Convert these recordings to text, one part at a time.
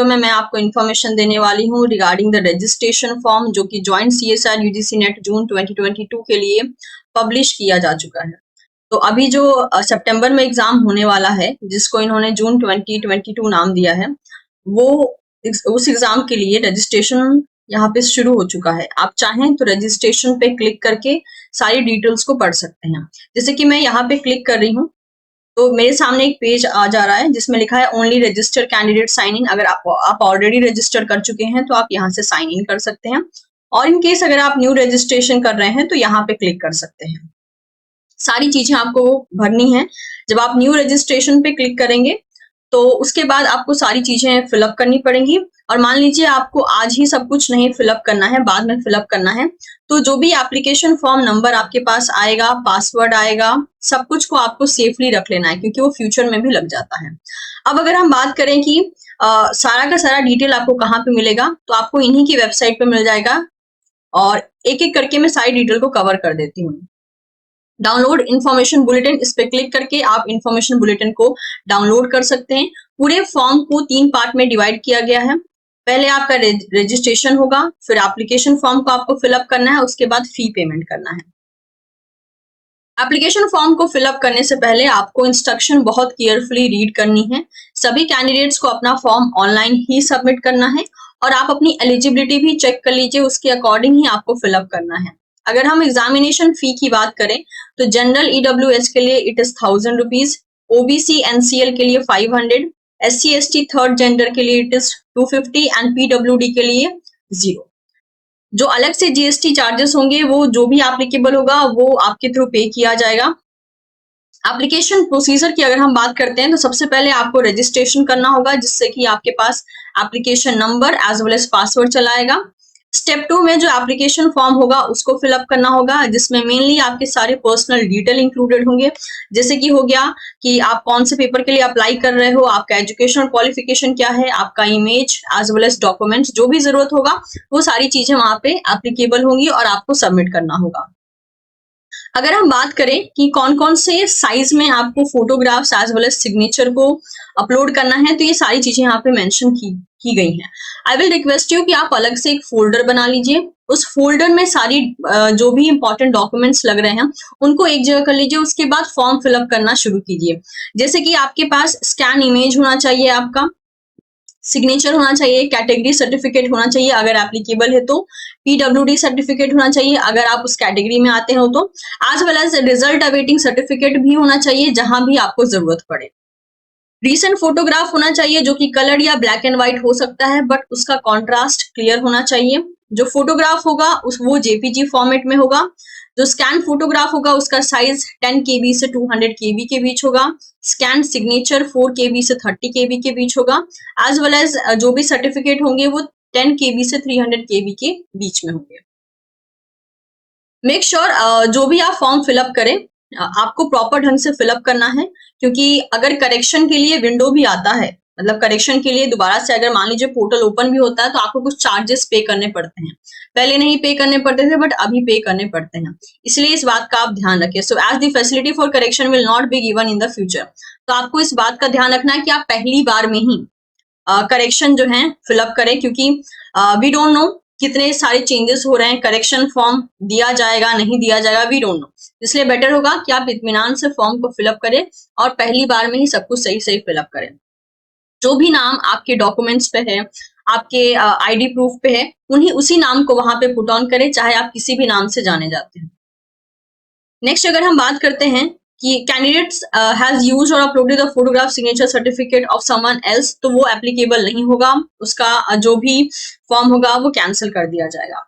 Video में मैं आपको इन्फॉर्मेशन देने वाली हूँ रिगार्डिंग द रजिस्ट्रेशन फॉर्म, जो कि ज्वाइंट CSR UGC नेट जून 2022 के लिए पब्लिश किया जा चुका है। तो अभी जो सितंबर में एग्जाम होने वाला है, जिसको इन्होंने जून 2022 नाम दिया है, वो उस एग्जाम के लिए रजिस्ट्रेशन यहाँ पे शुरू हो चुका है। आप चाहें तो रजिस्ट्रेशन पे क्लिक करके सारी डिटेल्स को पढ़ सकते हैं। जैसे कि मैं यहाँ पे क्लिक कर रही हूँ, तो मेरे सामने एक पेज आ जा रहा है जिसमें लिखा है only register candidate sign in. अगर आप ऑलरेडी रजिस्टर कर चुके हैं तो आप यहाँ से साइन इन कर सकते हैं, और इन केस अगर आप न्यू रजिस्ट्रेशन कर रहे हैं तो यहाँ पे क्लिक कर सकते हैं। सारी चीजें आपको भरनी है। जब आप न्यू रजिस्ट्रेशन पे क्लिक करेंगे तो उसके बाद आपको सारी चीजें फिलअप करनी पड़ेंगी। और मान लीजिए आपको आज ही सब कुछ नहीं फिलअप करना है, बाद में फिलअप करना है, तो जो भी एप्लीकेशन फॉर्म नंबर आपके पास आएगा, पासवर्ड आएगा, सब कुछ को आपको सेफली रख लेना है, क्योंकि वो फ्यूचर में भी लग जाता है। अब अगर हम बात करें कि सारा का सारा डिटेल आपको कहाँ पे मिलेगा, तो आपको इन्हीं की वेबसाइट पे मिल जाएगा, और एक एक करके मैं सारी डिटेल को कवर कर देती हूँ। डाउनलोड इन्फॉर्मेशन बुलेटिन, इस पे क्लिक करके आप इन्फॉर्मेशन बुलेटिन को डाउनलोड कर सकते हैं। पूरे फॉर्म को 3 पार्ट में डिवाइड किया गया है। पहले आपका रजिस्ट्रेशन होगा, फिर एप्लीकेशन फॉर्म को आपको फिलअप करना है, उसके बाद फी पेमेंट करना है। एप्लीकेशन फॉर्म को फिलअप करने से पहले आपको इंस्ट्रक्शन बहुत केयरफुली रीड करनी है। सभी कैंडिडेट्स को अपना फॉर्म ऑनलाइन ही सबमिट करना है, और आप अपनी एलिजिबिलिटी भी चेक कर लीजिए, उसके अकॉर्डिंग ही आपको फिलअप करना है। अगर हम एग्जामिनेशन फी की बात करें तो जनरल EWS के लिए it is 1000 rupees, OBC NCL के लिए 500, SC ST थर्ड जेंडर के लिए इट इज 250 एंड PWD के लिए 0। जो अलग से GST चार्जेस होंगे वो जो भी एप्लीकेबल होगा वो आपके थ्रू पे किया जाएगा। एप्लीकेशन प्रोसीजर की अगर हम बात करते हैं तो सबसे पहले आपको रजिस्ट्रेशन करना होगा, जिससे कि आपके पास application number as well as password चला आएगा। स्टेप 2 में जो एप्लीकेशन फॉर्म होगा उसको फिलअप करना होगा, जिसमें मेनली आपके सारे पर्सनल डिटेल इंक्लूडेड होंगे, जैसे कि हो गया कि आप कौन से पेपर के लिए अप्लाई कर रहे हो, आपका एजुकेशन क्वालिफिकेशन क्या है, आपका image as well as documents, जो भी जरूरत होगा वो सारी चीजें वहां पे एप्लीकेबल होंगी और आपको सबमिट करना होगा। अगर हम बात करें कि कौन कौन से साइज में आपको photographs as well as signature को अपलोड करना है, तो ये सारी चीजें यहाँ पे मेंशन की गई हैं। आई विल रिक्वेस्ट यू कि आप अलग से एक फोल्डर बना लीजिए, उस फोल्डर में सारी जो भी इंपॉर्टेंट डॉक्यूमेंट्स लग रहे हैं उनको एक जगह कर लीजिए। उसके बाद फॉर्म फिलअप करना शुरू कीजिए। जैसे कि आपके पास स्कैन इमेज होना चाहिए, आपका सिग्नेचर होना चाहिए, कैटेगरी सर्टिफिकेट होना चाहिए अगर एप्लीकेबल है तो, PWD सर्टिफिकेट होना चाहिए अगर आप उस कैटेगरी में आते हो तो, as well as result awaiting certificate भी होना चाहिए जहां भी आपको जरूरत पड़े। रीसेंट फोटोग्राफ होना चाहिए जो कि कलर या ब्लैक एंड व्हाइट हो सकता है, बट उसका कॉन्ट्रास्ट क्लियर होना चाहिए। जो फोटोग्राफ होगा वो JPG फॉर्मेट में होगा। जो स्कैन फोटोग्राफ होगा उसका साइज 10 KB से 200 KB के बीच होगा। स्कैन सिग्नेचर 4 KB से 30 KB के बीच होगा, एज वेल एज जो भी सर्टिफिकेट होंगे वो 10 KB से 300 KB के बीच में होंगे। मेक श्योर जो भी आप फॉर्म फिलअप करें आपको प्रॉपर ढंग से फिलअप करना है, क्योंकि अगर करेक्शन के लिए विंडो भी आता है, मतलब करेक्शन के लिए दोबारा से अगर मान लीजिए पोर्टल ओपन भी होता है तो आपको कुछ चार्जेस पे करने पड़ते हैं। पहले नहीं पे करने पड़ते थे बट अभी पे करने पड़ते हैं, इसलिए इस बात का आप ध्यान रखें। So as the facility for correction will not be given in the future, तो आपको इस बात का ध्यान रखना है कि आप पहली बार में ही करेक्शन जो है फिलअप करें, क्योंकि वी डोंट नो कितने सारे चेंजेस हो रहे हैं, करेक्शन फॉर्म दिया जाएगा नहीं दिया जाएगा, वी डोंट नो। इसलिए बेटर होगा कि आप इत्मीनान से फॉर्म को फिलअप करें और पहली बार में ही सब कुछ सही सही फिलअप करें। जो भी नाम आपके डॉक्यूमेंट्स पे है, आपके ID प्रूफ पे है, उसी नाम को वहां पे पुट ऑन करें, चाहे आप किसी भी नाम से जाने जाते हैं। नेक्स्ट अगर हम बात करते हैं कि कैंडिडेट्स हैज यूज्ड और uploaded the photograph signature certificate of someone else, तो वो एप्लीकेबल नहीं होगा, उसका जो भी फॉर्म होगा वो कैंसिल कर दिया जाएगा।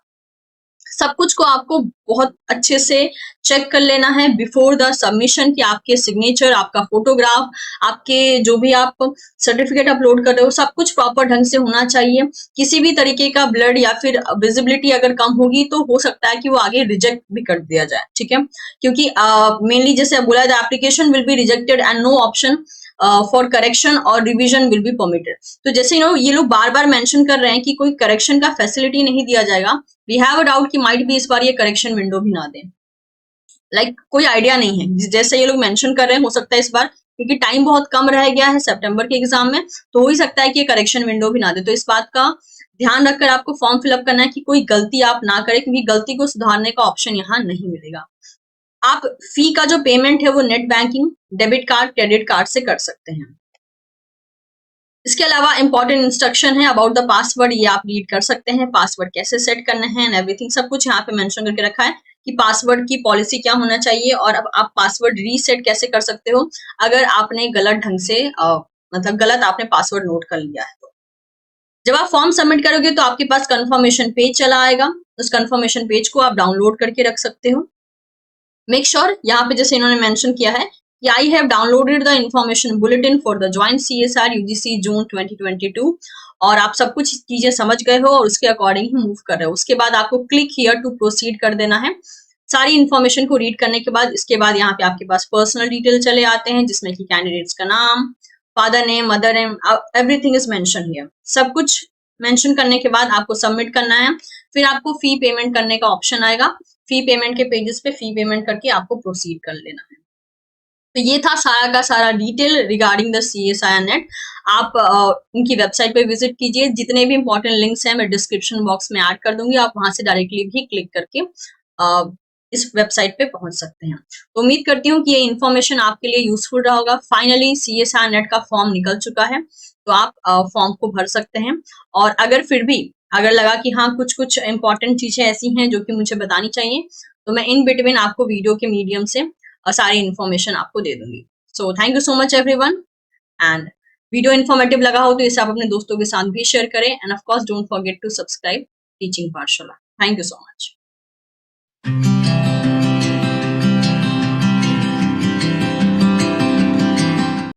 सब कुछ को आपको बहुत अच्छे से चेक कर लेना है बिफोर द सबमिशन कि आपके सिग्नेचर, आपका फोटोग्राफ, आपके जो भी आप सर्टिफिकेट अपलोड कर रहे हो सब कुछ प्रॉपर ढंग से होना चाहिए। किसी भी तरीके का ब्लड या फिर विजिबिलिटी अगर कम होगी तो हो सकता है कि वो आगे रिजेक्ट भी कर दिया जाए, ठीक है, क्योंकि मेनली जैसे बोला the application will be rejected and no option for correction or revision will be permitted. तो जैसे ये लोग बार बार मेंशन कर रहे हैं कि कोई करेक्शन का फैसिलिटी नहीं दिया जाएगा, वी हैव अ डाउट कि माइट भी इस बार ये करेक्शन विंडो भी ना दें। कोई आइडिया नहीं है, जैसे ये लोग मेंशन कर रहे हैं हो सकता है इस बार क्योंकि टाइम बहुत कम रह गया है सितंबर के एग्जाम में, तो हो ही सकता है कि ये करेक्शन विंडो भी ना दे। तो इस बात का ध्यान रखकर आपको फॉर्म फिलअप करना है कि कोई गलती आप ना करें, क्योंकि गलती को सुधारने का ऑप्शन यहाँ नहीं मिलेगा। आप फी का जो पेमेंट है वो net banking, debit card, credit card से कर सकते हैं। इसके अलावा इंपॉर्टेंट इंस्ट्रक्शन है अबाउट द पासवर्ड, ये आप रीड कर सकते हैं। पासवर्ड कैसे सेट करना है एंड एवरीथिंग, सब कुछ यहाँ पे मेंशन करके रखा है कि पासवर्ड की पॉलिसी क्या होना चाहिए, और अब आप पासवर्ड रीसेट कैसे कर सकते हो अगर आपने गलत ढंग से मतलब गलत आपने पासवर्ड नोट कर लिया है। तो जब आप फॉर्म सबमिट करोगे तो आपके पास कंफर्मेशन पेज चला आएगा, उस कंफर्मेशन पेज को आप डाउनलोड करके रख सकते हो। मेक श्योर यहाँ पे जैसे इन्होंने मेंशन किया है कि I have downloaded the information bulletin for the joint CSR UGC जून 2022, और आप सब कुछ चीजें समझ गए हो और उसके अकॉर्डिंग ही मूव कर रहे हो। उसके बाद आपको क्लिक हियर टू प्रोसीड कर देना है। सारी इन्फॉर्मेशन को रीड करने के बाद इसके बाद यहाँ पे आपके पास पर्सनल डिटेल चले आते हैं, जिसमें कि कैंडिडेट्स का नाम, father name, mother name, everything is mention here. सब कुछ मेंशन करने के बाद आपको सबमिट करना है। फिर आपको फी पेमेंट करने का ऑप्शन आएगा। फी पेमेंट के पेजेस पे फी पेमेंट करके आपको प्रोसीड कर लेना है। तो ये था सारा का सारा detail regarding the CSIR net. आप इनकी वेबसाइट पे विजिट कीजिए। जितने भी इंपॉर्टेंट लिंक्स हैं मैं डिस्क्रिप्शन बॉक्स में ऐड कर दूंगी, आप वहां से डायरेक्टली भी क्लिक करके इस वेबसाइट पे पहुंच सकते हैं। तो उम्मीद करती हूँ कि ये इन्फॉर्मेशन आपके लिए यूजफुल रहा होगा। फाइनली CSIR नेट का फॉर्म निकल चुका है, तो आप फॉर्म को भर सकते हैं। और अगर फिर भी अगर लगा कि हाँ कुछ कुछ इंपॉर्टेंट चीजें ऐसी हैं जो कि मुझे बतानी चाहिए, तो मैं इन बिटवीन आपको वीडियो के मीडियम से सारी इन्फॉर्मेशन आपको दे दूंगी। So thank you so much everyone, and video informative लगा हो तो इसे आप अपने दोस्तों के साथ भी शेयर करें, and of course don't forget to subscribe teaching Pathshala. Thank you so much.